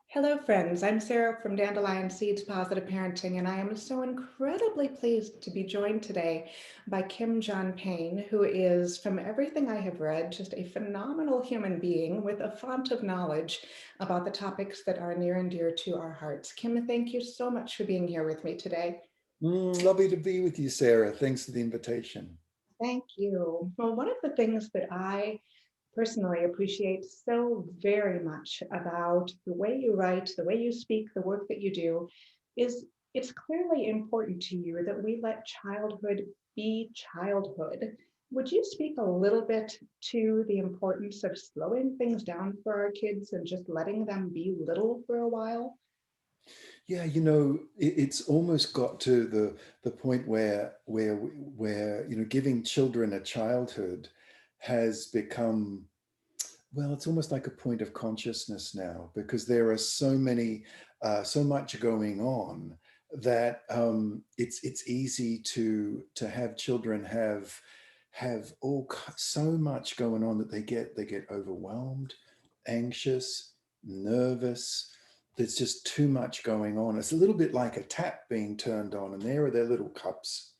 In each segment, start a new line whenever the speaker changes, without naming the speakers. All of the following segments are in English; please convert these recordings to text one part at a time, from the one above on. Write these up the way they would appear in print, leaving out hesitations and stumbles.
Hello, friends. I'm Sarah from Dandelion Seeds Positive Parenting, and I am so incredibly pleased to be joined today by Kim John Payne, who is, from everything I have read, just a phenomenal human being with a font of knowledge about the topics that are near and dear to our hearts. Kim, thank you so much for being here with me today.
Lovely to be with you, Sarah. Thanks for the invitation.
Thank you. Well, one of the things that I personally appreciate so very much about the way you write, the way you speak, the work that you do, is it's clearly important to you that we let childhood be childhood. Would you speak a little bit to the importance of slowing things down for our kids and just letting them be little for a while?
Yeah, it's almost got to the point where giving children a childhood has become, well, it's almost like a point of consciousness now because there are so much going on that it's easy to have children have so much going on that they get overwhelmed, anxious, nervous. There's just too much going on. It's a little bit like a tap being turned on, and there are their little cups,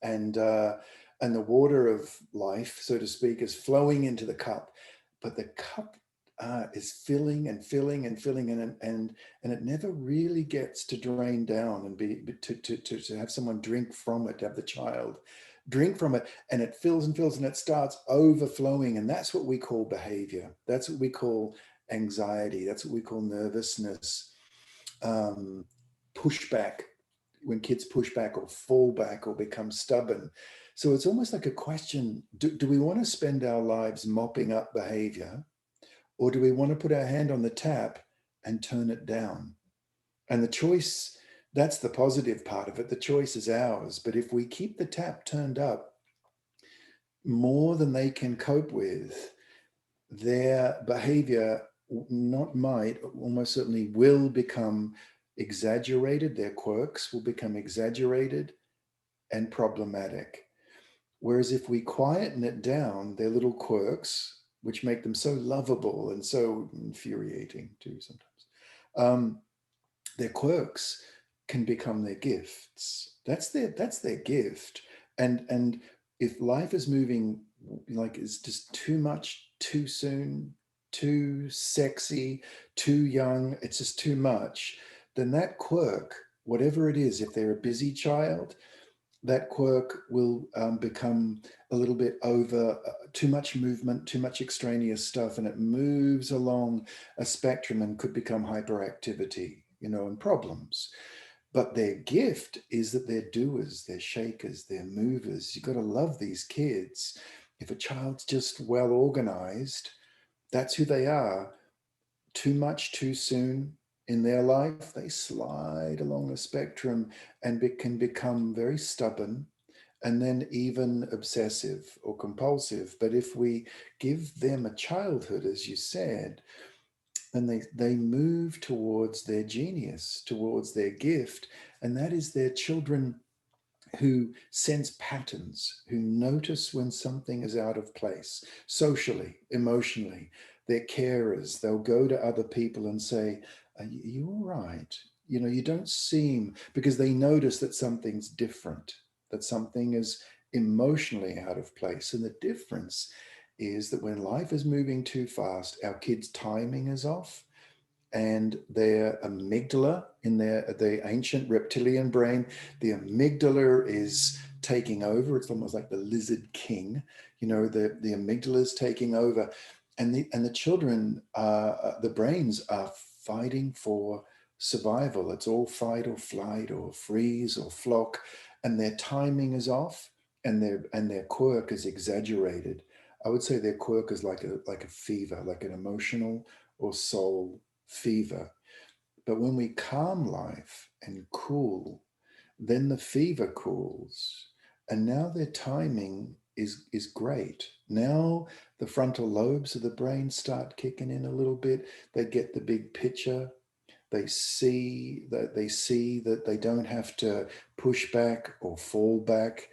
and uh, and the water of life, so to speak, is flowing into the cup, but the cup is filling and filling and filling, and it never really gets to drain down and be to have someone drink from it, to have the child drink from it, and it fills and fills, and it starts overflowing, and that's what we call behavior. That's what we call anxiety. That's what we call nervousness, um, pushback, when kids push back or fall back or become stubborn. So it's almost like a question, do we want to spend our lives mopping up behavior, or do we want to put our hand on the tap and turn it down? And the choice, that's the positive part of it. The choice is ours. But if we keep the tap turned up more than they can cope with, their behavior not might, almost certainly will become exaggerated. Their quirks will become exaggerated and problematic. Whereas if we quieten it down, their little quirks, which make them so lovable and so infuriating too sometimes, um, their quirks can become their gifts. That's their gift. And if life is moving like it's just too much, too soon, too sexy, too young, it's just too much, then that quirk, whatever it is, if they're a busy child, that quirk will become a little bit over, too much movement, too much extraneous stuff, and it moves along a spectrum and could become hyperactivity, and problems. But their gift is that they're doers, they're shakers, they're movers. You've got to love these kids. If a child's just well organized, that's who they are. Too much too soon in their life, they slide along a spectrum and can become very stubborn and then even obsessive or compulsive. But if we give them a childhood, as you said, then they move towards their genius, towards their gift, and that is their children who sense patterns, who notice when something is out of place, socially, emotionally. They're carers. They'll go to other people and say, are you all right? You don't seem, because they notice that something's different, that something is emotionally out of place. And the difference is that when life is moving too fast, our kids' timing is off, and their amygdala in the ancient reptilian brain, the amygdala is taking over. It's almost like the lizard king. The amygdala is taking over, and the children, the brains are fighting for survival. It's all fight or flight or freeze or flock, and their timing is off, and their quirk is exaggerated. I would say their quirk is like a fever, like an emotional or soul fever. But when we calm life and cool, then the fever cools. And now their timing is great. Now the frontal lobes of the brain start kicking in a little bit. They get the big picture. They see that they don't have to push back or fall back.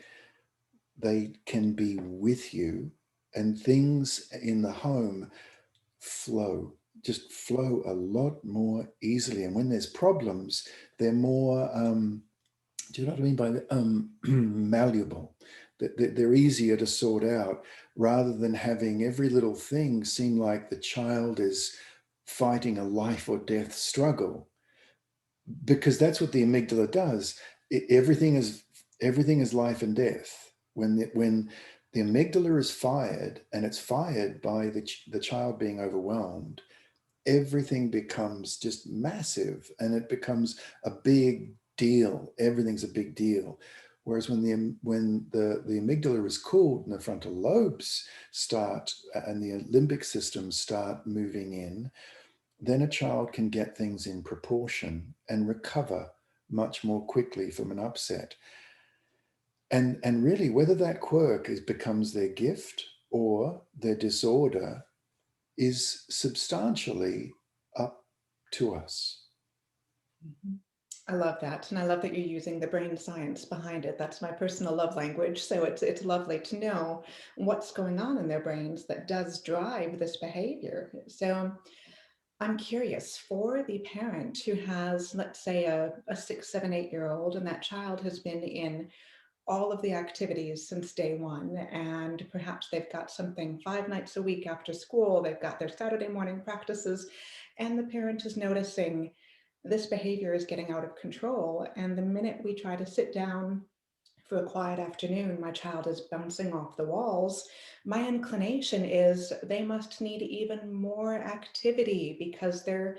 They can be with you, and things in the home flow. just flow a lot more easily. And when there's problems, they're more, do you know what I mean by malleable? They're easier to sort out rather than having every little thing seem like the child is fighting a life or death struggle, because that's what the amygdala does. Everything is life and death. When the amygdala is fired, and it's fired by the child being overwhelmed, everything becomes just massive, and it becomes a big deal. Everything's a big deal. Whereas when the amygdala is cooled and the frontal lobes start and the limbic systems start moving in, then a child can get things in proportion and recover much more quickly from an upset. And really, whether that quirk becomes their gift or their disorder is substantially up to us.
Mhm. I love that. And I love that you're using the brain science behind it. That's my personal love language. So it's lovely to know what's going on in their brains that does drive this behavior. So I'm curious, for the parent who has, let's say, a 6, 7, 8-year-old, and that child has been in all of the activities since day one, and perhaps they've got something 5 nights a week after school, they've got their Saturday morning practices, and the parent is noticing this behavior is getting out of control. And the minute we try to sit down for a quiet afternoon, my child is bouncing off the walls. My inclination is they must need even more activity because they're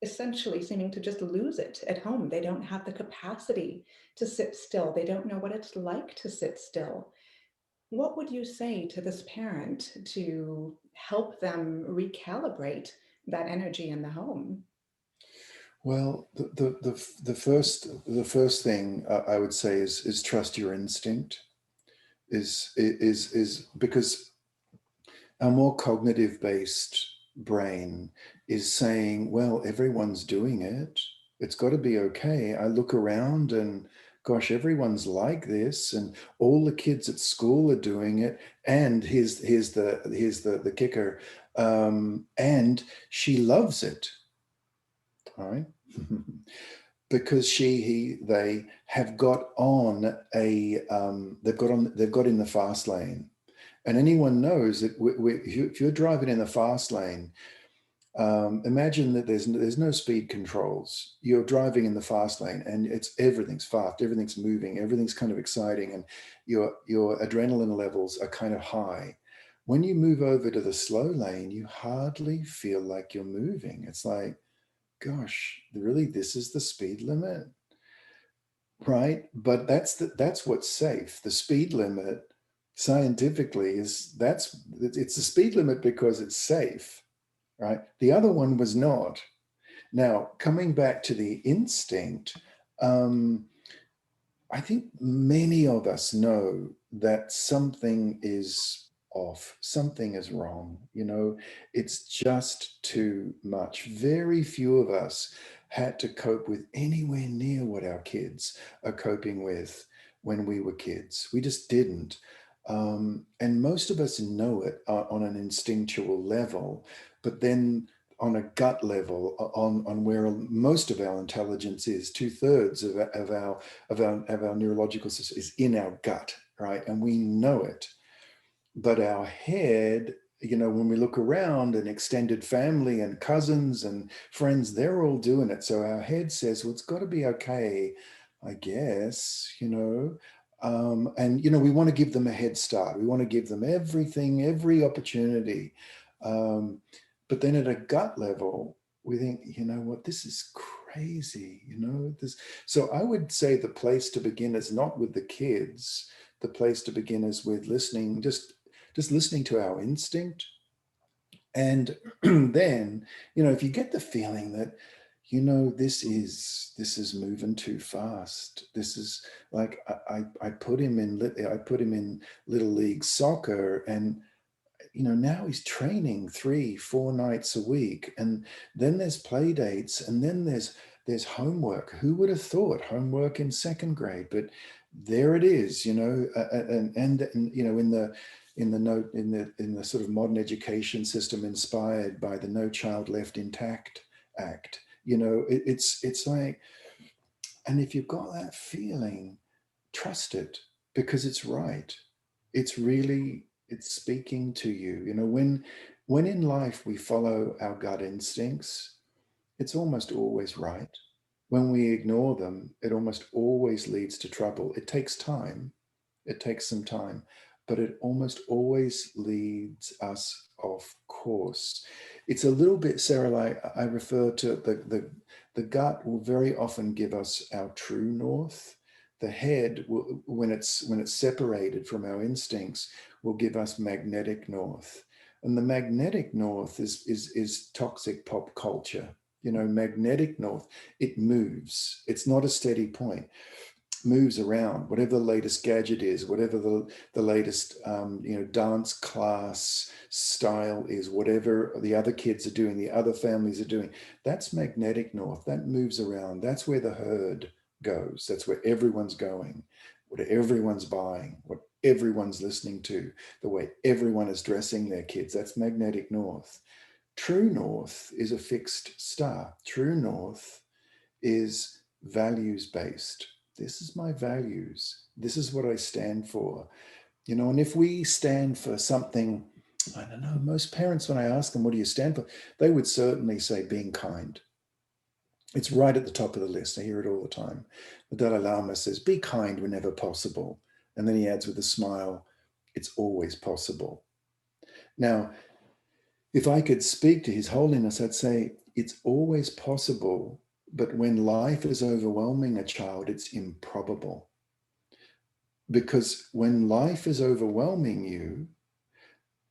essentially seeming to just lose it at home. They don't have the capacity to sit still. They don't know what it's like to sit still. What would you say to this parent to help them recalibrate that energy in the home?
Well, the first thing I would say is trust your instinct. Is because our more cognitive based brain is saying, well, everyone's doing it. It's got to be okay. I look around and gosh, everyone's like this, and all the kids at school are doing it. And here's the kicker, and she loves it. All right. Because they have got on they've got in the fast lane, and anyone knows that if you're driving in the fast lane, imagine that there's no speed controls. You're driving in the fast lane, and everything's fast, everything's moving, everything's kind of exciting, and your adrenaline levels are kind of high. When you move over to the slow lane, you hardly feel like you're moving. It's like, gosh, really, this is the speed limit, right? But that's what's safe. The speed limit scientifically it's the speed limit because it's safe, right? The other one was not. Now, coming back to the instinct, um, I think many of us know that something is off, something is wrong. It's just too much. Very few of us had to cope with anywhere near what our kids are coping with when we were kids. We just didn't. And most of us know it on an instinctual level, but then on a gut level, on where most of our intelligence is, 2/3 of our neurological system is in our gut, right? And we know it. But our head, when we look around, and extended family and cousins and friends, they're all doing it. So our head says, well, it's got to be okay, I guess. And we want to give them a head start. We want to give them everything, every opportunity. Um, but then at a gut level, we think, you know what, this is crazy, this. So I would say the place to begin is not with the kids. The place to begin is with listening, just listening to our instinct. And then, if you get the feeling that, this is moving too fast. This is like, I put him in little league soccer, and now he's training 3, 4 nights a week, and then there's play dates, and then there's homework. Who would have thought homework in second grade? But there it is, and in in the note in the sort of modern education system inspired by the No Child Left Intact Act. You know, it's like, and if you've got that feeling, trust it, because it's right. It's really, it's speaking to you. You know, when in life we follow our gut instincts, it's almost always right. When we ignore them, it almost always leads to trouble. It takes time, it takes some time, but it almost always leads us off course. It's a little bit, Sarah, like I refer to the gut will very often give us our true north. The head will, when it's separated from our instincts, will give us magnetic north. And the magnetic north is toxic pop culture. You know, magnetic north, it moves. It's not a steady point, moves around. Whatever the latest gadget is, whatever the latest dance class style is, whatever the other kids are doing, the other families are doing, that's magnetic north. That moves around. That's where the herd goes. That's where everyone's going, what everyone's buying, what everyone's listening to, the way everyone is dressing their kids. That's magnetic north. True north is a fixed star. True north is values based. This is my values. This is what I stand for. You know, and if we stand for something, I don't know, most parents, when I ask them, what do you stand for? They would certainly say being kind. It's right at the top of the list. I hear it all the time. The Dalai Lama says, be kind whenever possible. And then he adds with a smile, it's always possible. Now, if I could speak to His Holiness, I'd say it's always possible, but when life is overwhelming a child, it's improbable. Because when life is overwhelming you,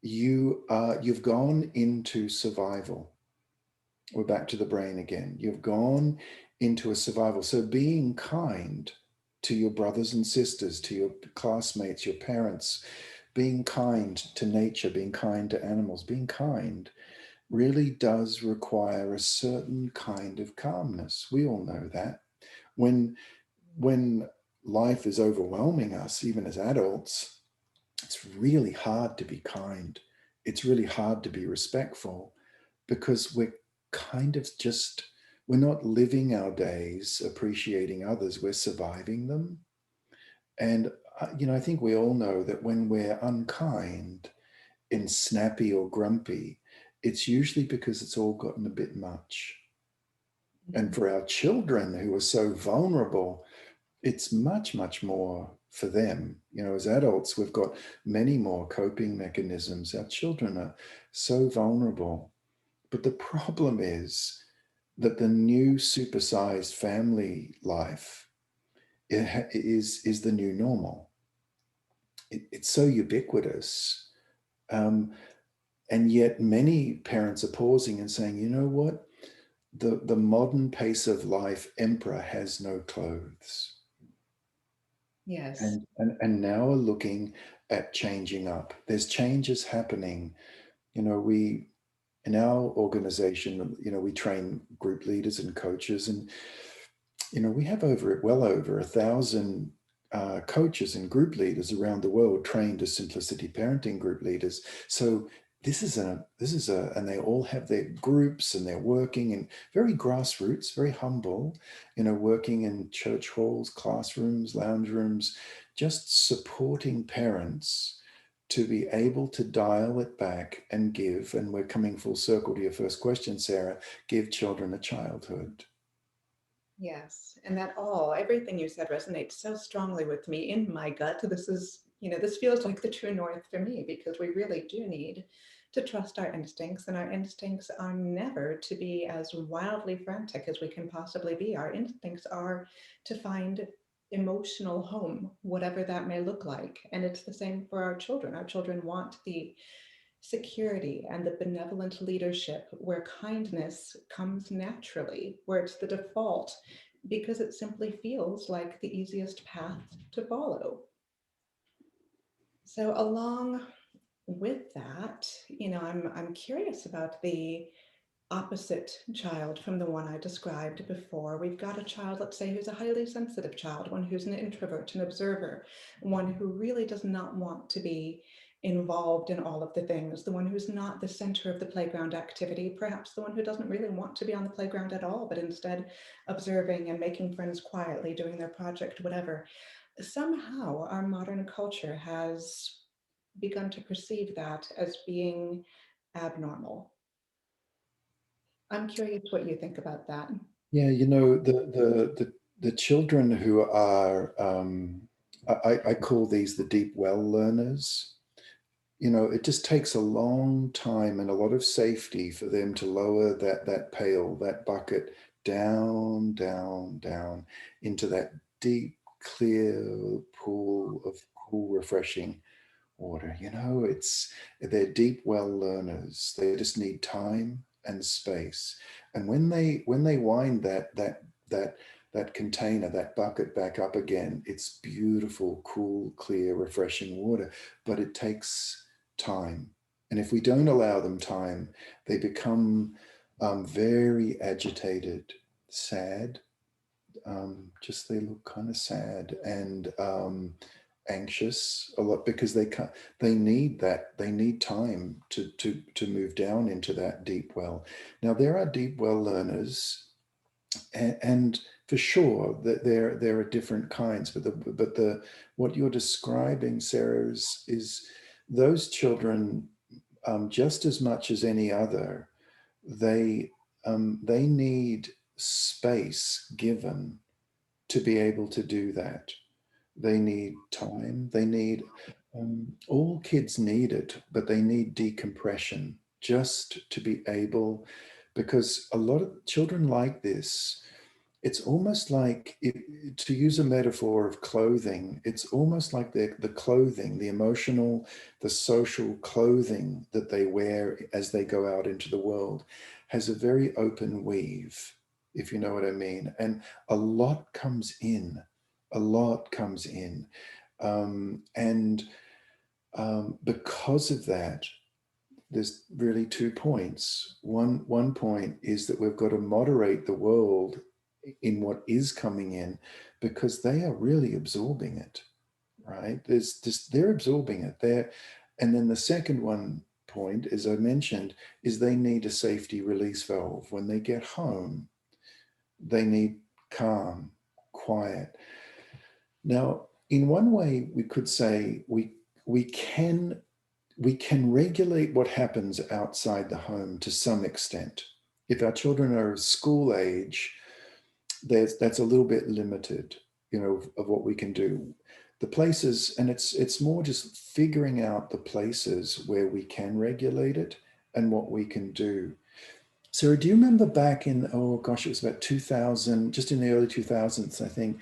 you've gone into survival. We're back to the brain again. You've gone into a survival. So being kind to your brothers and sisters, to your classmates, your parents, being kind to nature, being kind to animals, being kind really does require a certain kind of calmness. We all know that. When life is overwhelming us, even as adults, it's really hard to be kind. It's really hard to be respectful, because we're kind of just, we're not living our days appreciating others, we're surviving them. And I think we all know that when we're unkind and snappy or grumpy, it's usually because it's all gotten a bit much. And for our children who are so vulnerable, it's much, much more for them. You know, as adults, we've got many more coping mechanisms. Our children are so vulnerable. But the problem is that the new supersized family life is the new normal. It's so ubiquitous. And yet many parents are pausing and saying, you know what? The modern pace of life emperor has no clothes.
Yes.
And now are looking at changing up. There's changes happening. We in our organization, we train group leaders and coaches, and we have well over 1,000 coaches and group leaders around the world trained as Simplicity Parenting group leaders. So and they all have their groups, and they're working in very grassroots, very humble, working in church halls, classrooms, lounge rooms, just supporting parents to be able to dial it back and give. And we're coming full circle to your first question, Sarah, give children a childhood.
Yes. And everything you said resonates so strongly with me in my gut. This feels like the true north for me, because we really do need to trust our instincts, and our instincts are never to be as wildly frantic as we can possibly be. Our instincts are to find emotional home, whatever that may look like. And it's the same for our children. Our children want the security and the benevolent leadership where kindness comes naturally, where it's the default, because it simply feels like the easiest path to follow. So along with that, I'm curious about the opposite child from the one I described before. We've got a child, let's say, who's a highly sensitive child, one who's an introvert, an observer, one who really does not want to be involved in all of the things, the one who's not the center of the playground activity, perhaps the one who doesn't really want to be on the playground at all, but instead observing and making friends quietly, doing their project, whatever. Somehow our modern culture has begun to perceive that as being abnormal. I'm curious what you think about that.
Yeah, you know, the children who are, I call these the deep well learners. You know, it just takes a long time and a lot of safety for them to lower that pail, that bucket down, down, down into that deep, clear pool of cool, refreshing water. You know, they're deep well learners. They just need time and space. And when they wind that container, that bucket back up again, it's beautiful, cool, clear, refreshing water. But it takes time. And if we don't allow them time, they become very agitated, sad. Just they look kind of sad and anxious a lot because they can't. They need that. They need time to move down into that deep well. Now there are deep well learners, and for sure that there are different kinds. But the what you're describing, Sarah, is those children just as much as any other. They need space given to be able to do that. They need time. They need, all kids need it, but they need decompression just to be able, because a lot of children like this, it's almost like, to use a metaphor of clothing, it's almost like the clothing, the emotional, the social clothing that they wear as they go out into the world has a very open weave, if you know what I mean. And a lot comes in, a lot comes in. And because of that, there's really 2 points. One point is that we've got to moderate the world in what is coming in, because they are really absorbing it, right? There's just, they're absorbing it there. And then the second one point, as I mentioned, is they need a safety release valve. When they get home, they need calm, quiet. Now, in one way, we could say we can we can regulate what happens outside the home to some extent. If our children are school age, that's a little bit limited, you know, of what we can do. The places, and it's more just figuring out the places where we can regulate it and what we can do. Sarah, do you remember back in, oh gosh, it was about 2000, just in the early 2000s, I think,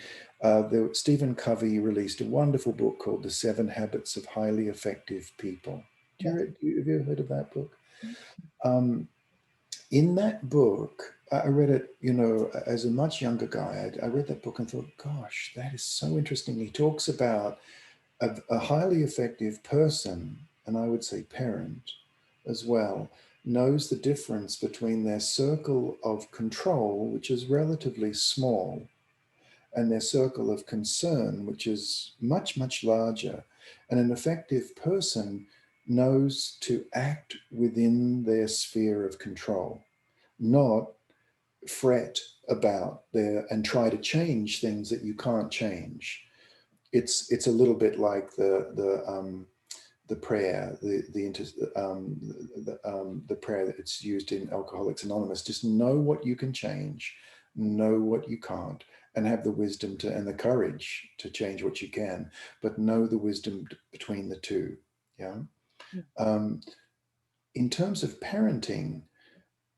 Stephen Covey released a wonderful book called The 7 Habits of Highly Effective People.
Yes.
Have you heard of that book? Um, in that book, I read it, you know, as a much younger guy. I read that book and thought, gosh, that is so interesting. He talks about a highly effective person, and I would say parent as well, knows the difference between their circle of control, which is relatively small, and their circle of concern, which is much, much larger. And an effective person knows to act within their sphere of control, not fret about their and try to change things that you can't change. It's a little bit like the prayer, the prayer that it's used in Alcoholics Anonymous. Just know what you can change, know what you can't, and have the wisdom to and the courage to change what you can, but know the wisdom between the two. Yeah. Um, in terms of parenting,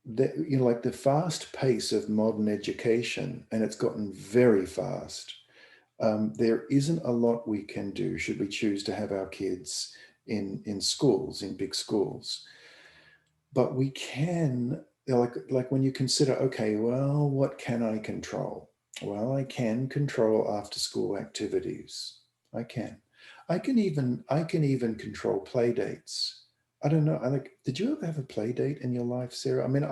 you know, like the fast pace of modern education, and it's gotten very fast. There isn't a lot we can do should we choose to have our kids in schools, in big schools. But we can, you know, like when you consider, okay, well, what can I control? Well, I can control after school activities. I can. I can even control play dates. I don't know. I like. Did you ever have a play date in your life, Sarah? I mean,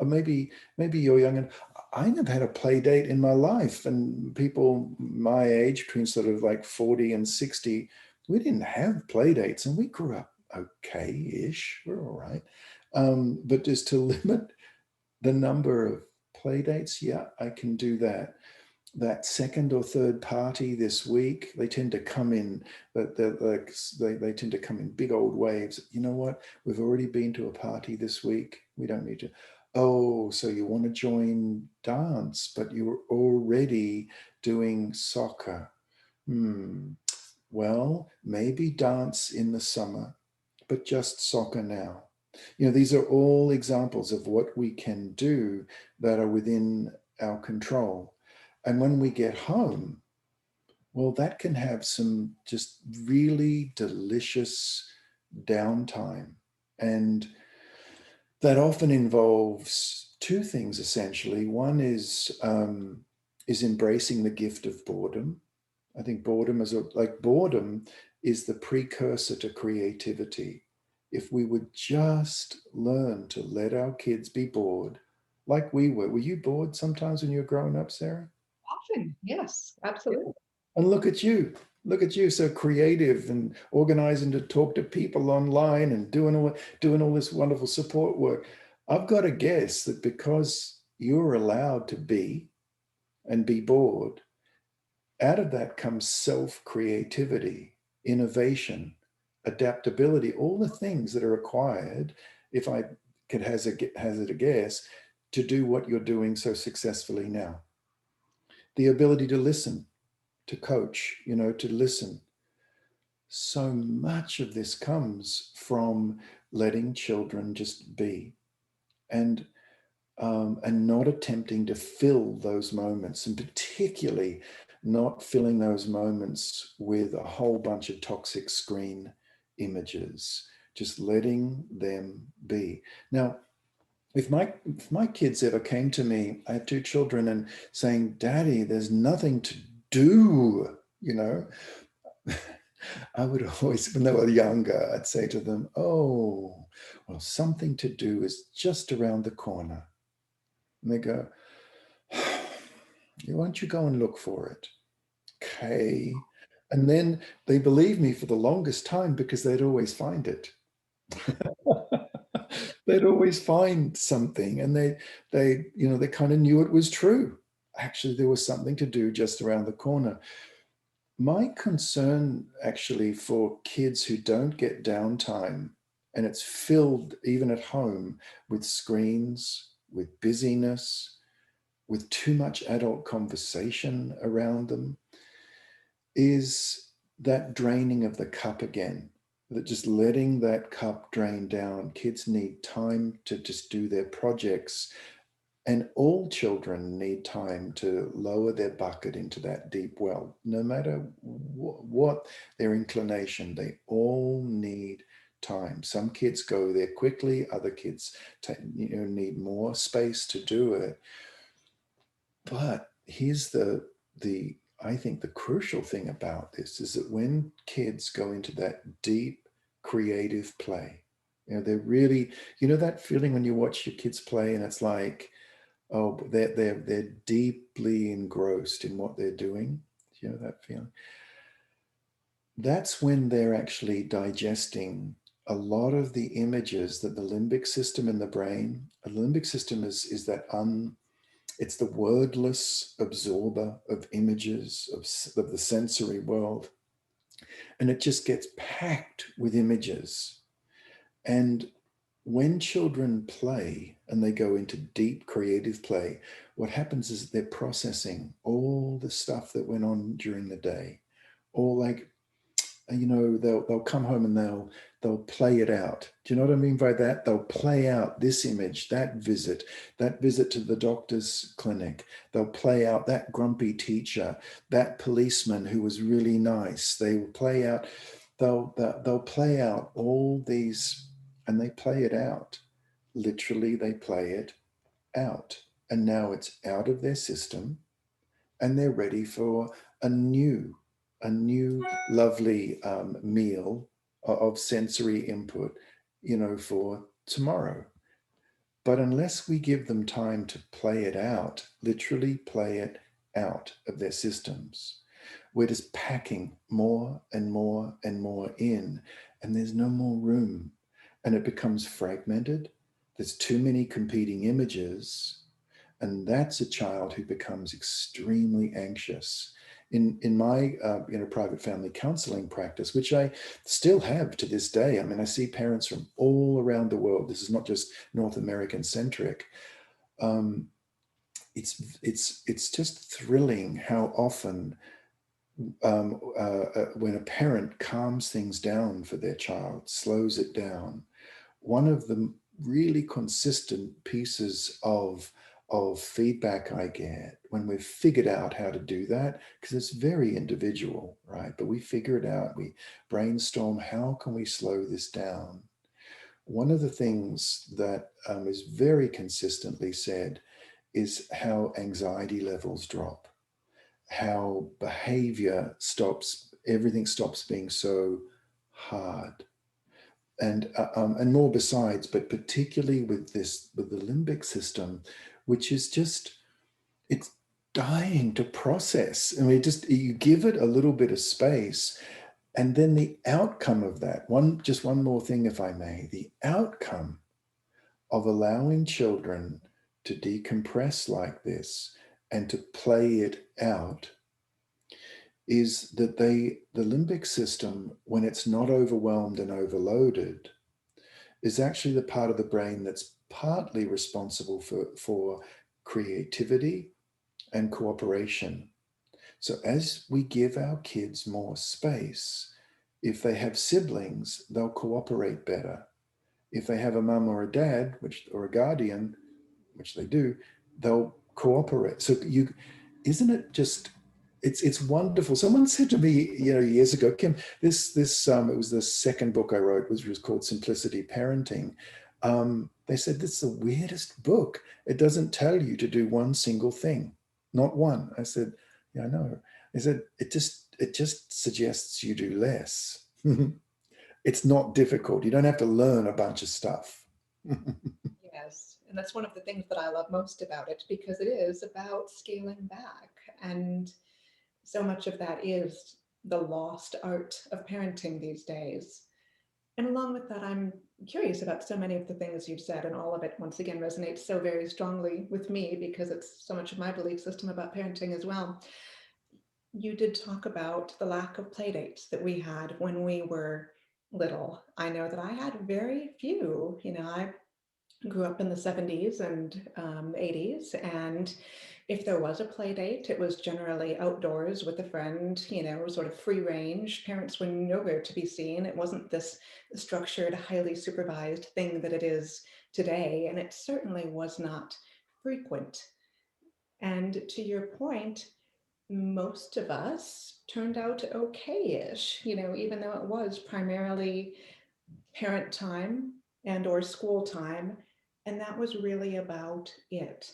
maybe you're young, and I never had a play date in my life. And people my age, between sort of like 40 and 60, we didn't have play dates, and we grew up okay-ish, we're all right. But just to limit the number of play dates, yeah, I can do that. That second or third party this week, they tend to come in, but they tend to come in big old waves. You know what? We've already been to a party this week. We don't need to. Oh, so you want to join dance, but you're already doing soccer. Well, maybe dance in the summer, but just soccer now. These are all examples of what we can do that are within our control. And when we get home, well, that can have some just really delicious downtime. And that often involves two things essentially. One is embracing the gift of boredom. I think boredom is the precursor to creativity. If we would just learn to let our kids be bored, like we were. Were you bored sometimes when you were growing up, Sarah?
Often, yes,
Yeah.
absolutely.
And look at you. Look at you, so creative and organizing to talk to people online and doing all this wonderful support work. I've got to guess that because you're allowed to be and be bored, out of that comes self-creativity, innovation, adaptability, all the things that are required, if I could hazard a guess, to do what you're doing so successfully now. The ability to listen, to coach, to listen. So much of this comes from letting children just be and not attempting to fill those moments, and particularly not filling those moments with a whole bunch of toxic screen images, just letting them be. Now, if my kids ever came to me, I have two children, and saying, Daddy, there's nothing to do, I would always, when they were younger, I'd say to them, oh, well, something to do is just around the corner. And they go, why don't you go and look for it? Okay. And then they believed me for the longest time because they'd always find it. They'd always find something, and they kind of knew it was true. Actually, there was something to do just around the corner. My concern actually for kids who don't get downtime, and it's filled even at home with screens, with busyness, with too much adult conversation around them, is that draining of the cup again, that just letting that cup drain down. Kids need time to just do their projects, and all children need time to lower their bucket into that deep well. No matter what their inclination, they all need time. Some kids go there quickly, other kids need more space to do it. But here's the I think the crucial thing about this is that when kids go into that deep creative play, they're really, that feeling when you watch your kids play and it's like, oh, they're deeply engrossed in what they're doing. Do you know that feeling? That's when they're actually digesting a lot of the images that the limbic system in the brain. The limbic system is that it's the wordless absorber of images of the sensory world. And it just gets packed with images. And when children play and they go into deep creative play, what happens is they're processing all the stuff that went on during the day. Or like, they'll come home and they'll play it out. Do you know what I mean by that? They'll play out this image, that visit to the doctor's clinic. They'll play out that grumpy teacher, that policeman who was really nice. They will play out, they'll play out all these, and they play it out. Literally, they play it out. And now it's out of their system, and they're ready for a new lovely meal of sensory input, for tomorrow. But unless we give them time to play it out, literally play it out of their systems, we're just packing more and more and more in. and there's no more room, and it becomes fragmented. There's too many competing images, and that's a child who becomes extremely anxious. In my private family counseling practice, which I still have to this day, I mean, I see parents from all around the world. This is not just North American centric. Um, it's just thrilling how often when a parent calms things down for their child, slows it down, one of the really consistent pieces of feedback I get when we've figured out how to do that, because it's very individual, right? But we figure it out, we brainstorm, how can we slow this down? One of the things that is very consistently said is how anxiety levels drop, how behavior stops, everything stops being so hard. And more besides, but particularly with the limbic system, which is just, it's dying to process. I mean, just you give it a little bit of space, and then the outcome of that, just one more thing, if I may, the outcome of allowing children to decompress like this and to play it out is that the limbic system, when it's not overwhelmed and overloaded, is actually the part of the brain that's partly responsible for creativity and cooperation. So as we give our kids more space, if they have siblings, they'll cooperate better. If they have a mum or a dad, or a guardian, which they do, they'll cooperate. So isn't it just, it's wonderful. Someone said to me, years ago, Kim, this it was the second book I wrote, which was called Simplicity Parenting. They said, this is the weirdest book. It doesn't tell you to do one single thing, not one. I said, yeah, I know. They said, it just suggests you do less. It's not difficult. You don't have to learn a bunch of stuff.
Yes, and that's one of the things that I love most about it, because it is about scaling back. And so much of that is the lost art of parenting these days. And along with that, I'm curious about so many of the things you've said, and all of it, once again, resonates so very strongly with me because it's so much of my belief system about parenting as well. You did talk about the lack of play dates that we had when we were little. I know that I had very few. I grew up in the 70s and 80s, and if there was a play date, it was generally outdoors with a friend, sort of free range. Parents were nowhere to be seen. It wasn't this structured, highly supervised thing that it is today, and it certainly was not frequent. And to your point, most of us turned out okay-ish, even though it was primarily parent time and or school time, and that was really about it.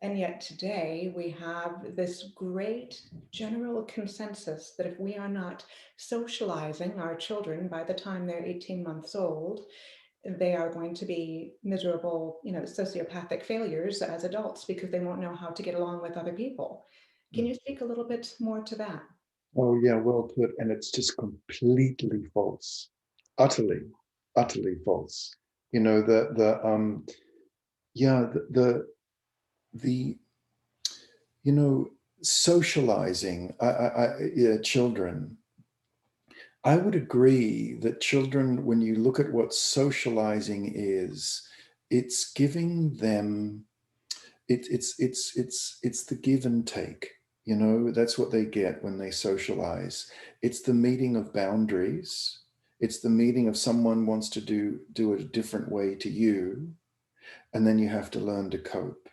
And yet today we have this great general consensus that if we are not socializing our children by the time they're 18 months old, they are going to be miserable, sociopathic failures as adults because they won't know how to get along with other people. Can you speak a little bit more to that?
Oh yeah, well put. And it's just completely false, utterly, utterly false. The yeah the you know socializing. Yeah, children. I would agree that children, when you look at what socializing is, it's giving them it's the give and take. That's what they get when they socialize. It's the meeting of boundaries. It's the meeting of someone wants to do it a different way to you, and then you have to learn to cope,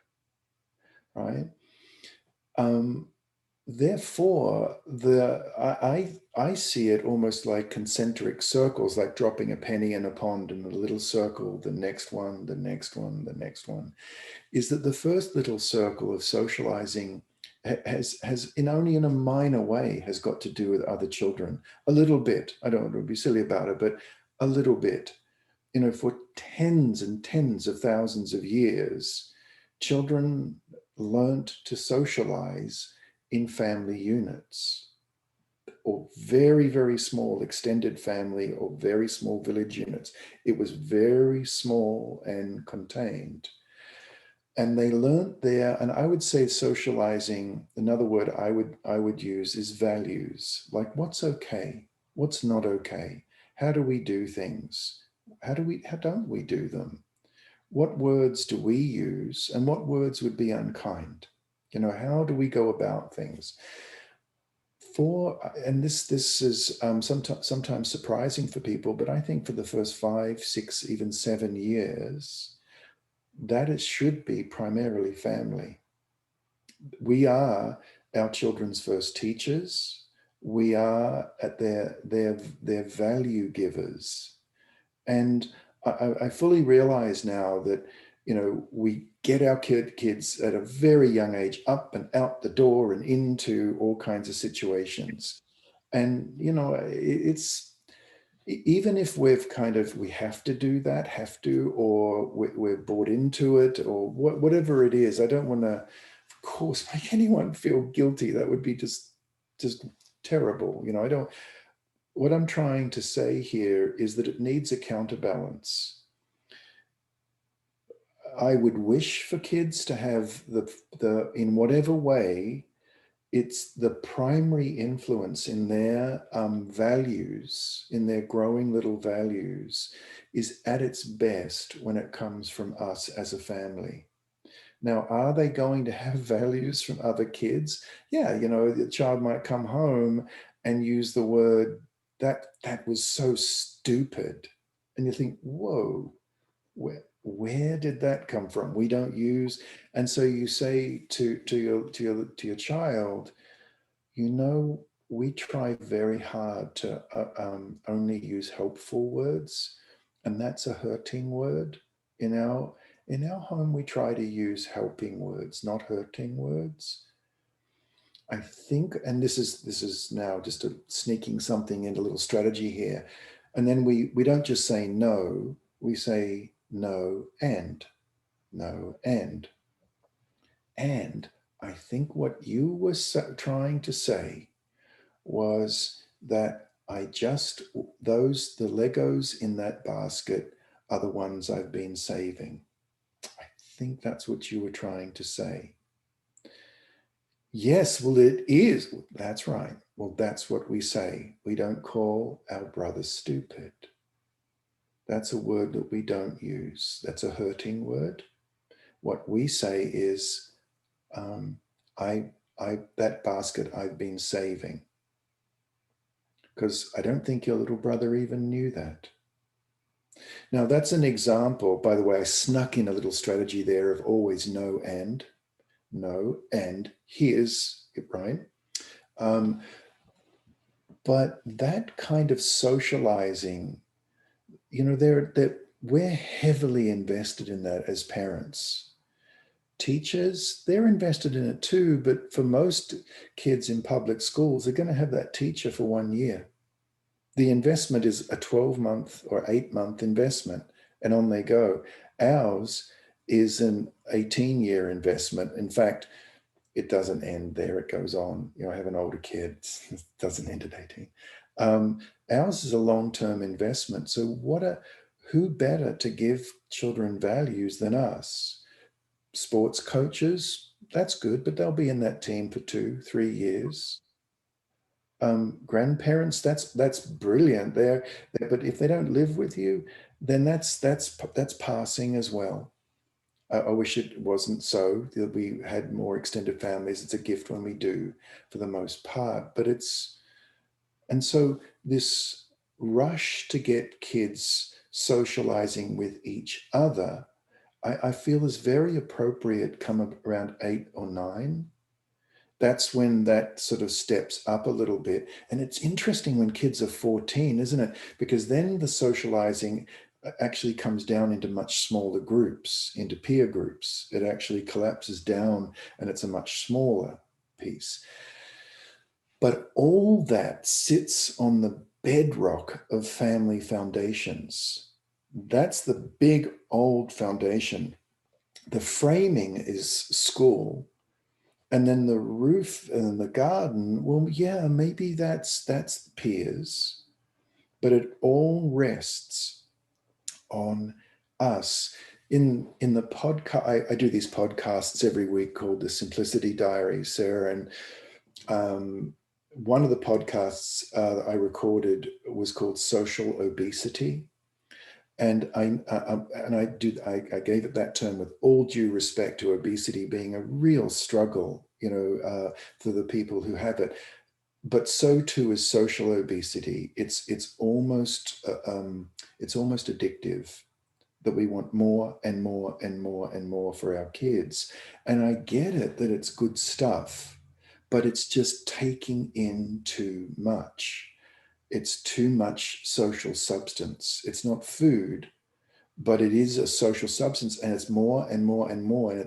right? um, Therefore, I see it almost like concentric circles, like dropping a penny in a pond in a little circle, the next one, the next one, the next one. Is that the first little circle of socializing has only in a minor way has got to do with other children, a little bit. I don't want to be silly about it, but a little bit. For tens and tens of thousands of years, children learnt to socialize in family units. or very, very small extended family or very small village units. It was very small and contained. And they learned there, and I would say socializing, another word I would use is values, like what's okay, what's not okay, how do we do things, how don't we do them, what words do we use, and what words would be unkind, how do we go about things. And this is sometimes surprising for people, but I think for the first 5, 6, even 7 years, that it should be primarily family. We are our children's first teachers. We are at their value givers. And I fully realize now that, we get our kids at a very young age up and out the door and into all kinds of situations. And, it's, even if we have to do that, or we're bought into it, or whatever it is, I don't want to, of course, make anyone feel guilty. That would be just terrible. I don't, what I'm trying to say here is that it needs a counterbalance. I would wish for kids to have the in whatever way, it's the primary influence in their values, in their growing little values, is at its best when it comes from us as a family. Now, are they going to have values from other kids? Yeah, the child might come home and use the word, that was so stupid. And you think, whoa, where did that come from? We don't use, and so you say to your child, we try very hard to only use helpful words, and that's a hurting word. In our home, we try to use helping words, not hurting words. I think, and this is now just sneaking something into a little strategy here, and then we don't just say no, we say no and no and I think what you were trying to say was that the Legos in that basket are the ones I've been saving. I think that's what you were trying to say. Yes, well, it is. That's right. Well, that's what we say. We don't call our brother stupid. That's a word that we don't use. That's a hurting word. What we say is, I that basket I've been saving. Because I don't think your little brother even knew that. Now, that's an example. By the way, I snuck in a little strategy there of always no and here's it, right? But that kind of socializing, we're heavily invested in that as parents. Teachers, they're invested in it too, but for most kids in public schools, they're going to have that teacher for 1 year. The investment is a 12-month or 8-month investment, and on they go. Ours is an 18-year investment. In fact, it doesn't end there, it goes on. I have an older kid, it doesn't end at 18. Ours is a long-term investment. So who better to give children values than us? Sports coaches, that's good, but they'll be in that team for 2-3 years. Grandparents, that's brilliant. But if they don't live with you, then that's passing as well. I wish it wasn't so, that we had more extended families. It's a gift when we do, for the most part. And so this rush to get kids socializing with each other, I feel is very appropriate come around 8 or 9. That's when that sort of steps up a little bit. And it's interesting when kids are 14, isn't it? Because then the socializing actually comes down into much smaller groups, into peer groups. It actually collapses down and it's a much smaller piece. But all that sits on the bedrock of family foundations. That's the big old foundation. The framing is school. And then the roof and the garden, well, yeah, maybe that's peers, but it all rests on us. In the podcast, I do these podcasts every week called the Simplicity Diary, Sarah, and one of the podcasts that I recorded was called Social Obesity, and I gave it that term with all due respect to obesity being a real struggle, for the people who have it. But so too is social obesity. It's almost addictive, that we want more and more and more and more for our kids. And I get it that it's good stuff, but it's just taking in too much. It's too much social substance. It's not food, but it is a social substance, and it's more and more and more.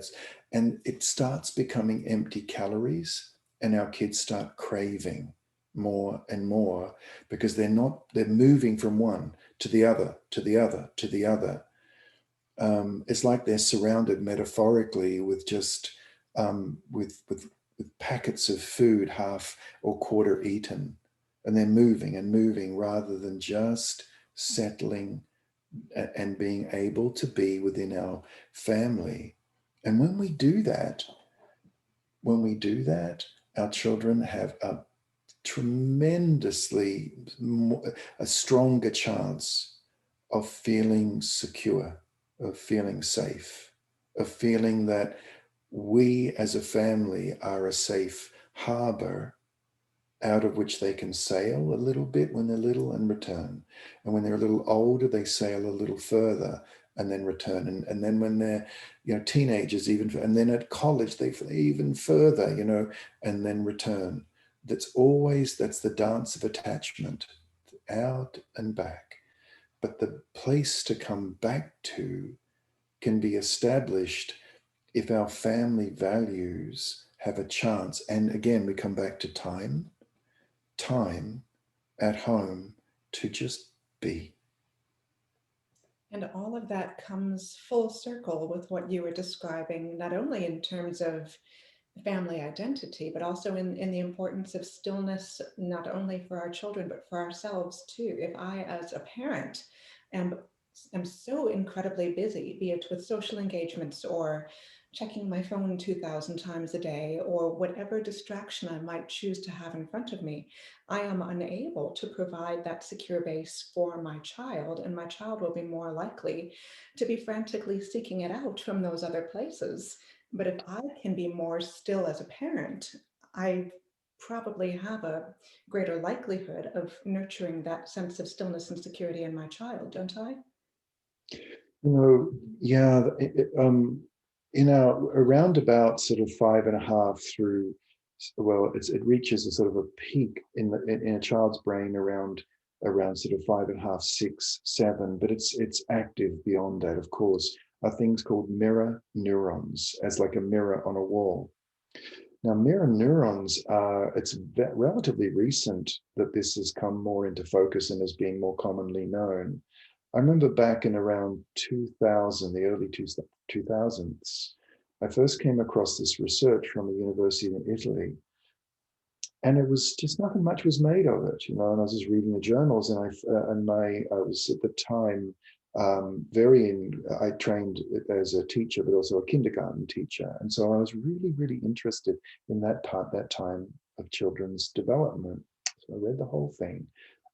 And it starts becoming empty calories, and our kids start craving more and more because they're moving from one to the other, to the other, to the other. It's like they're surrounded metaphorically with just with packets of food half or quarter eaten, and they're moving and moving rather than just settling and being able to be within our family. And when we do that, our children have tremendously a stronger chance of feeling secure, of feeling safe, of feeling that we as a family are a safe harbor out of which they can sail a little bit when they're little and return. And when they're a little older, they sail a little further and then return. And then when they're, teenagers, and then at college, they fly even further, and then return. That's the dance of attachment, out and back. But the place to come back to can be established if our family values have a chance. And again, we come back to time at home to just be.
And all of that comes full circle with what you were describing, not only in terms of family identity, but also in the importance of stillness, not only for our children, but for ourselves too. If I, as a parent, am so incredibly busy, be it with social engagements or checking my phone 2,000 times a day, or whatever distraction I might choose to have in front of me, I am unable to provide that secure base for my child, and my child will be more likely to be frantically seeking it out from those other places. But if I can be more still as a parent, I probably have a greater likelihood of nurturing that sense of stillness and security in my child, don't I?
Yeah, around about sort of 5.5 through, well, it reaches a sort of a peak in a child's brain around sort of 5.5, 6, 7, but it's active beyond that, of course, are things called mirror neurons, as like a mirror on a wall. Now, mirror neurons it's relatively recent that this has come more into focus and is being more commonly known. I remember back in around 2000, the early 2000s, I first came across this research from a university in Italy, and it was just nothing much was made of it, and I was just reading the journals, and I was at the time I trained as a teacher, but also a kindergarten teacher, and so I was really, really interested in that time of children's development. So I read the whole thing,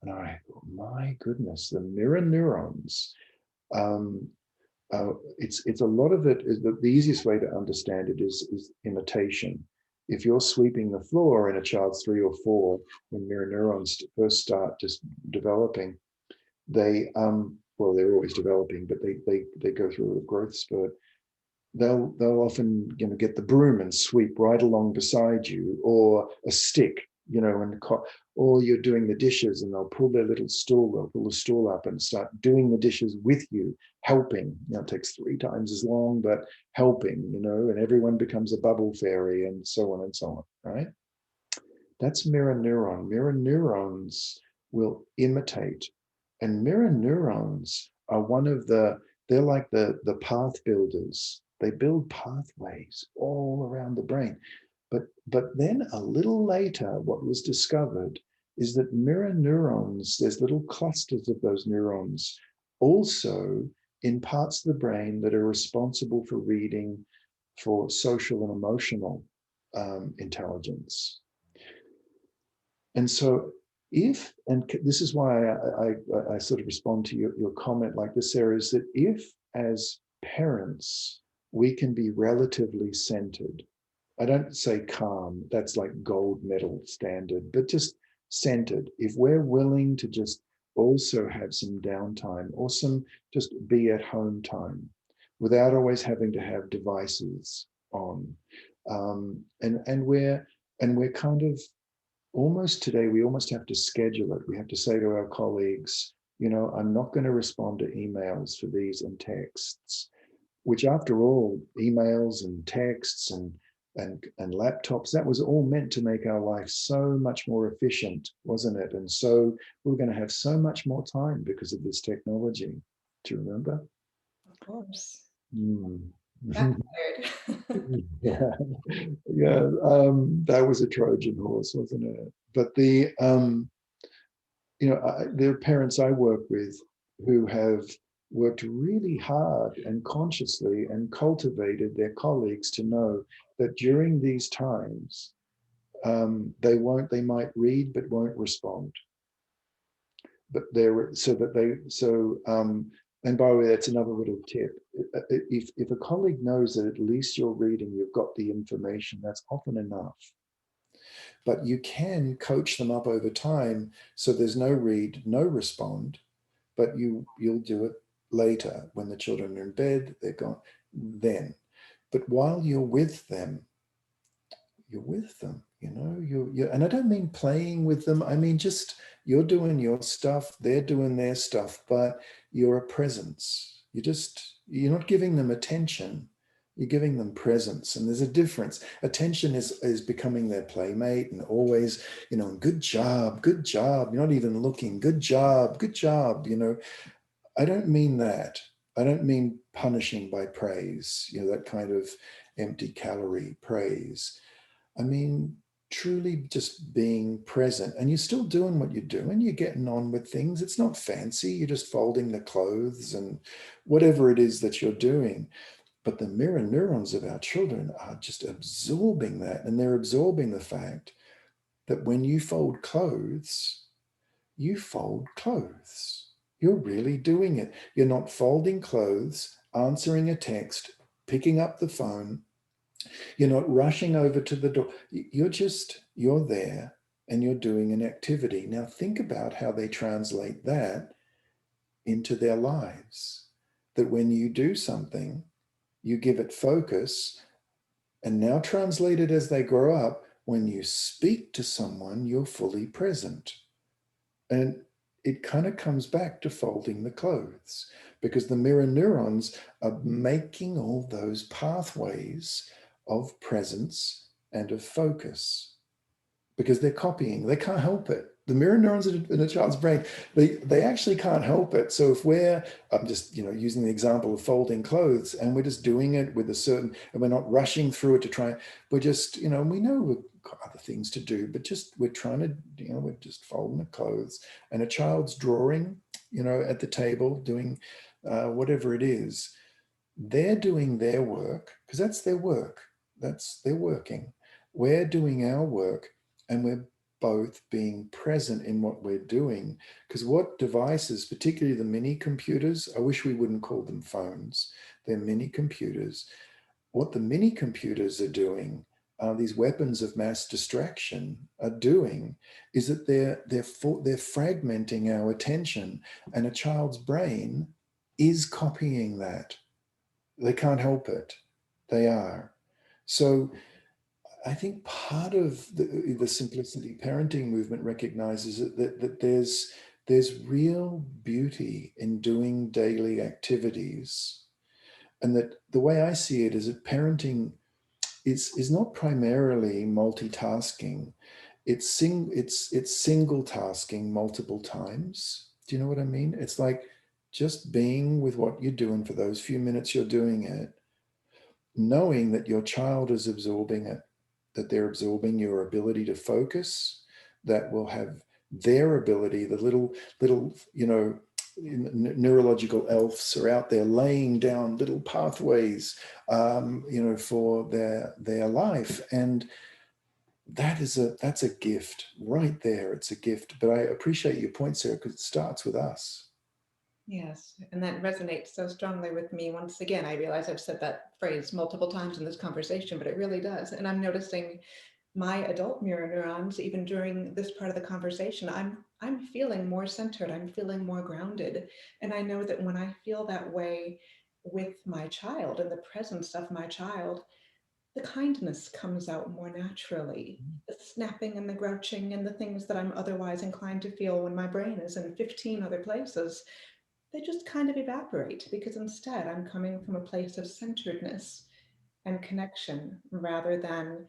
and I thought, my goodness, the mirror neurons. Um, it's a lot of it is the easiest way to understand it is imitation. If you're sweeping the floor in a child's 3 or 4, when mirror neurons first start just developing, they well, they're always developing, but they go through a growth spurt. They'll often get the broom and sweep right along beside you, or a stick, or you're doing the dishes and they'll pull the stool up and start doing the dishes with you, helping. It takes 3 times as long, but helping, and everyone becomes a bubble fairy, and so on and so on, right? That's mirror neuron. Mirror neurons will imitate, and mirror neurons are they're like the path builders. They build pathways all around the brain. But then a little later, what was discovered is that mirror neurons, there's little clusters of those neurons also in parts of the brain that are responsible for reading, for social and emotional intelligence. And so if, and this is why I sort of respond to your comment like this, Sarah, is that if as parents, we can be relatively centered, I don't say calm, that's like gold medal standard, but just centered. If we're willing to just also have some downtime or some just be at home time without always having to have devices on. And we're kind of almost today, we almost have to schedule it. We have to say to our colleagues, I'm not going to respond to emails for these and texts, which after all, emails and texts and laptops, that was all meant to make our life so much more efficient, wasn't it? And so we're going to have so much more time because of this technology. Do you remember?
Of course.
Mm.
That's weird.
Yeah, yeah. That was a Trojan horse, wasn't it? But there are parents I work with who have worked really hard and consciously and cultivated their colleagues to know that during these times, they might read but won't respond. But they're so that they so and by the way, that's another little tip. If a colleague knows that at least you're reading, you've got the information, that's often enough. But you can coach them up over time so there's no read, no respond, but you'll do it later when the children are in bed, they're gone, then. But while you're with them, and I don't mean playing with them. I mean, just you're doing your stuff, they're doing their stuff, but you're a presence. You're not giving them attention. You're giving them presence. And there's a difference. Attention is becoming their playmate and always, good job, good job. You're not even looking, good job, good job. I don't mean that. I don't mean punishing by praise, that kind of empty calorie praise. I mean, truly just being present, and you're still doing what you're doing. You're getting on with things. It's not fancy. You're just folding the clothes and whatever it is that you're doing. But the mirror neurons of our children are just absorbing that. And they're absorbing the fact that when you fold clothes, you fold clothes. You're really doing it. You're not folding clothes, answering a text, picking up the phone. You're not rushing over to the door. You're there and you're doing an activity. Now think about how they translate that into their lives. That when you do something, you give it focus, and now translate it as they grow up. When you speak to someone, you're fully present. And it kind of comes back to folding the clothes because the mirror neurons are making all those pathways of presence and of focus because they're copying. They can't help it. The mirror neurons in a child's brain, they actually can't help it. So if I'm just using the example of folding clothes, and we're just doing it with a certain, and we're not rushing through it to try. We're just we know we've got other things to do, but just we're trying to we're just folding the clothes, and a child's drawing at the table doing whatever it is. They're doing their work because that's their work. They're working. We're doing our work, and we're both being present in what we're doing. Because what devices, particularly the mini computers, I wish we wouldn't call them phones, they're mini computers. What the mini computers are doing, these weapons of mass distraction are doing, is that they're fragmenting our attention, and a child's brain is copying that. They can't help it. They are. So I think part of the simplicity parenting movement recognizes that there's real beauty in doing daily activities. And that the way I see it is that parenting is not primarily multitasking. It's single tasking multiple times. Do you know what I mean? It's like just being with what you're doing for those few minutes you're doing it, knowing that your child is absorbing it. that they're absorbing your ability to focus, that will have their ability, the little neurological elves are out there laying down little pathways, for their life. And that's a gift right there. It's a gift. But I appreciate your point, Sarah, because it starts with us.
Yes, and that resonates so strongly with me. Once again, I realize I've said that phrase multiple times in this conversation, but it really does. And I'm noticing my adult mirror neurons, even during this part of the conversation, I'm feeling more centered, I'm feeling more grounded. And I know that when I feel that way with my child, in the presence of my child, the kindness comes out more naturally. The snapping and the grouching and the things that I'm otherwise inclined to feel when my brain is in 15 other places, they just kind of evaporate, because instead I'm coming from a place of centeredness and connection rather than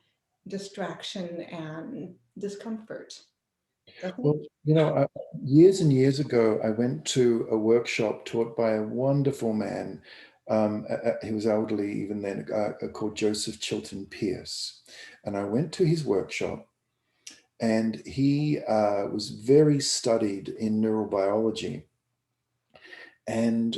distraction and discomfort. So I think,
Well, years and years ago, I went to a workshop taught by a wonderful man. He was elderly even then, called Joseph Chilton Pierce. And I went to his workshop, and he was very studied in neurobiology. And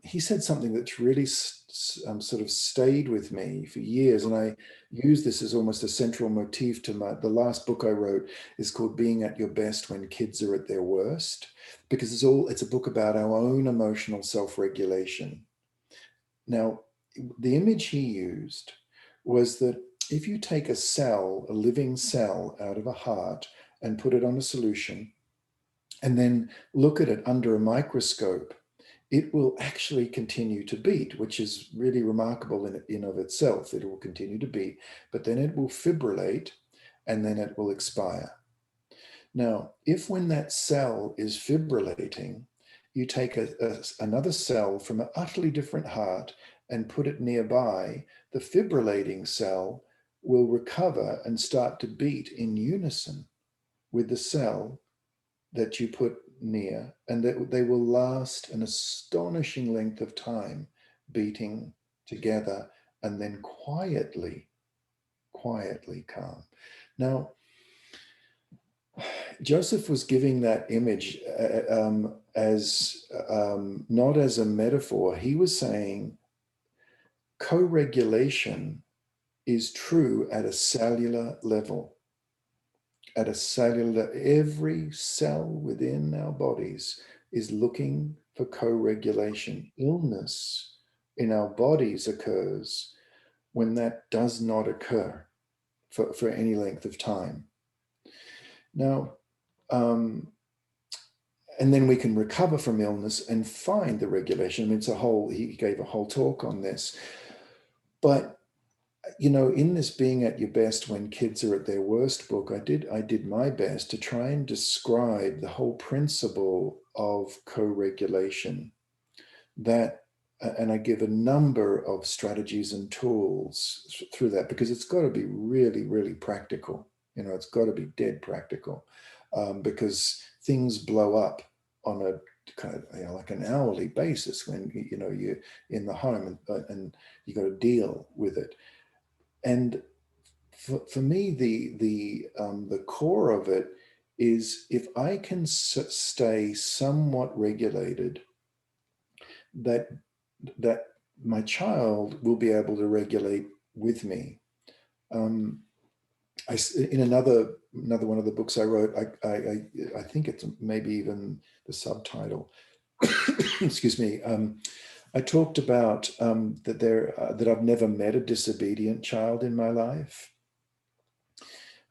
he said something that's really sort of stayed with me for years. And I use this as almost a central motif to the last book I wrote is called Being at Your Best When Kids Are at Their Worst, because it's a book about our own emotional self-regulation. Now, the image he used was that if you take a cell, a living cell out of a heart and put it on a solution, and then look at it under a microscope, it will actually continue to beat, which is really remarkable in of itself. It will continue to beat, but then it will fibrillate, and then it will expire. Now, if when that cell is fibrillating, you take another cell from an utterly different heart and put it nearby, the fibrillating cell will recover and start to beat in unison with the cell that you put near, and that they will last an astonishing length of time beating together and then quietly calm. Now, Joseph was giving that image as not as a metaphor. He was saying co-regulation is true at a cellular level. At a cellular, every cell within our bodies is looking for co-regulation. Illness in our bodies occurs when that does not occur for any length of time. Now, and then we can recover from illness and find the regulation. I mean, he gave a whole talk on this. But in this Being at Your Best When Kids Are at Their Worst book, I did my best to try and describe the whole principle of co-regulation, and I give a number of strategies and tools through that, because it's got to be really, really practical. It's got to be dead practical, because things blow up on a kind of like an hourly basis when you're in the home, and you got to deal with it. And for me, the core of it is, if I can stay somewhat regulated, that my child will be able to regulate with me. In another one of the books I wrote, I think it's maybe even the subtitle. Excuse me. I talked about that I've never met a disobedient child in my life.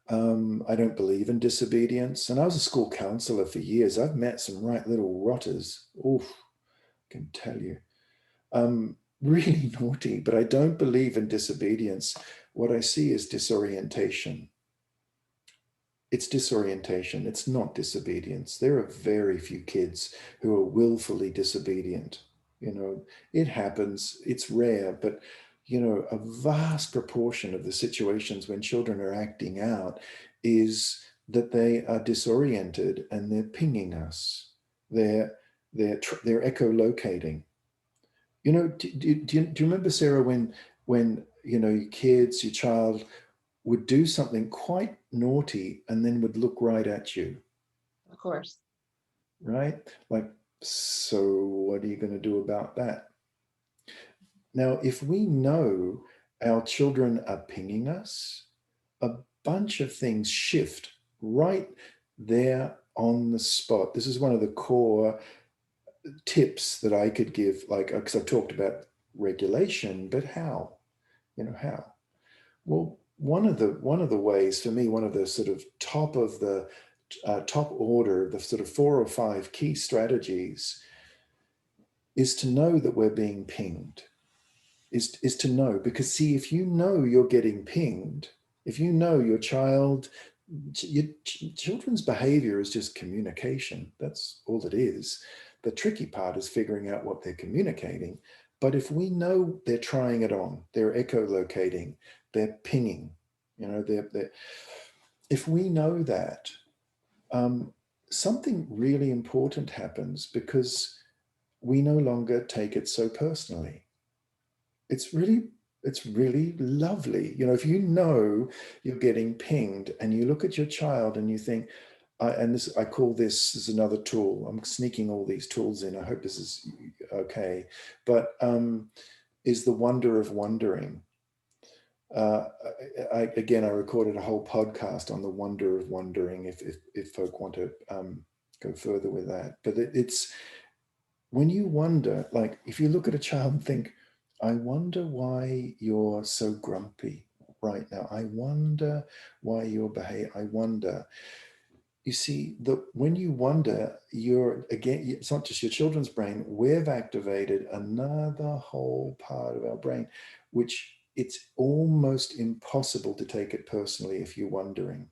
I don't believe in disobedience, and I was a school counselor for years. I've met some right little rotters. Oof, I can tell you. Really naughty, but I don't believe in disobedience. What I see is disorientation. It's disorientation. It's not disobedience. There are very few kids who are willfully disobedient. It happens. It's rare, but a vast proportion of the situations when children are acting out is that they are disoriented and they're pinging us. They're echolocating. Do you remember, Sarah, when your kids, your child would do something quite naughty and then would look right at you,
Of course.
right? Like, so what are you going to do about that? Now, if we know our children are pinging us, a bunch of things shift right there on the spot. This is one of the core tips that I could give, like, because I've talked about regulation, but how? How? Well, one of the ways for me, one of the sort of top of the top order, the sort of 4 or 5 key strategies is to know that we're being pinged. Is to know, because see, if you know you're getting pinged, if you know your children's behavior is just communication. That's all it is. The tricky part is figuring out what they're communicating. But if we know they're trying it on, they're echolocating, they're pinging, they're if we know that, um, something really important happens because we no longer take it so personally. It's really it's really lovely. If you know you're getting pinged and you look at your child and you think, and this I call this is another tool. I'm sneaking all these tools in. I hope this is okay. But is the wonder of wondering. Uh, again, I recorded a whole podcast on the wonder of wondering. If folk want to go further with that, but it's when you wonder, like if you look at a child and think, I wonder why you're so grumpy right now. I wonder why you're I wonder. You see, when you wonder, you're again, it's not just your children's brain, we've activated another whole part of our brain, which it's almost impossible to take it personally if you're wondering.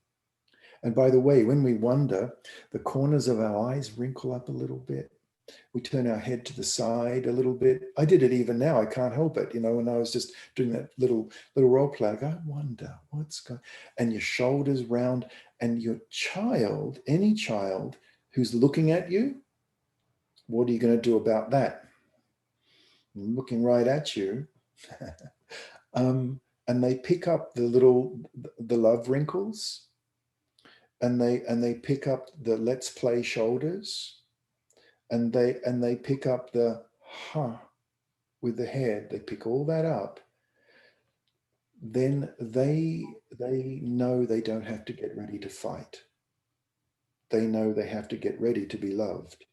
And by the way, when we wonder, the corners of our eyes wrinkle up a little bit. We turn our head to the side a little bit. I did it even now. I can't help it. When I was just doing that little role play, I go, I wonder what's going, and your shoulders round, and your child, any child who's looking at you, what are you going to do about that? Looking right at you. And they pick up the love wrinkles, and they pick up the let's play shoulders, and they pick up the with the head. They pick all that up. Then they know they don't have to get ready to fight. They know they have to get ready to be loved.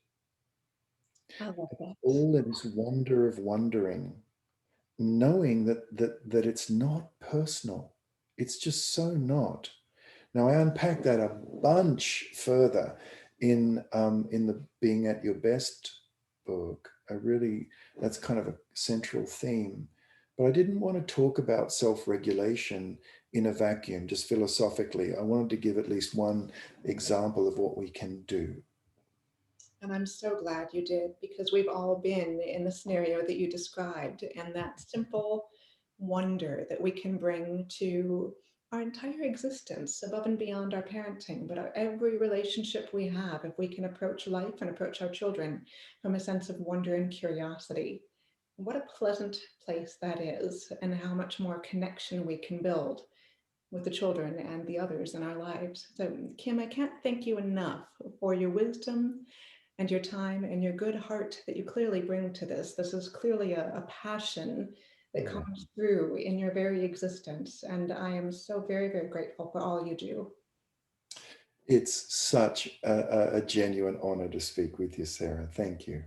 I love that.
All in this wonder of wondering, knowing that it's not personal. It's just so not. Now I unpack that a bunch further in the Being at Your Best book. That's kind of a central theme. But I didn't want to talk about self-regulation in a vacuum, just philosophically. I wanted to give at least one example of what we can do.
And I'm so glad you did, because we've all been in the scenario that you described, and that simple wonder that we can bring to our entire existence above and beyond our parenting, but every relationship we have, if we can approach life and approach our children from a sense of wonder and curiosity, what a pleasant place that is, and how much more connection we can build with the children and the others in our lives. So, Kim, I can't thank you enough for your wisdom and your time and your good heart that you clearly bring to this. This is clearly a passion that
Yeah.
comes through in your very existence. And I am so very, very grateful for all you do.
It's such a genuine honor to speak with you, Sarah. Thank you.